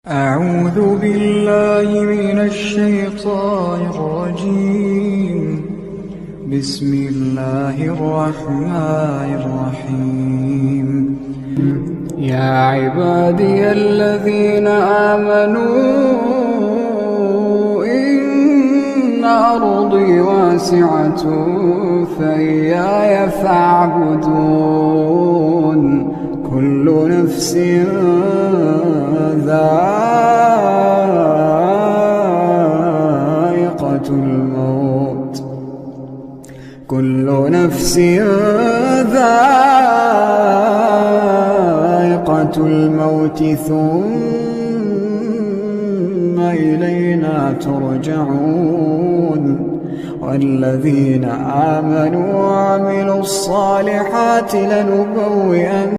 أعوذ بالله من الشيطان الرجيم. بسم الله الرحمن الرحيم. يا عبادي الذين آمنوا إن أرضي واسعة فإياي فاعبدون. كل نفس ذائقة الموت. كل نفس ذائقة الموت ثم إلينا ترجعون. والذين آمنوا وعملوا الصالحات لنبوئن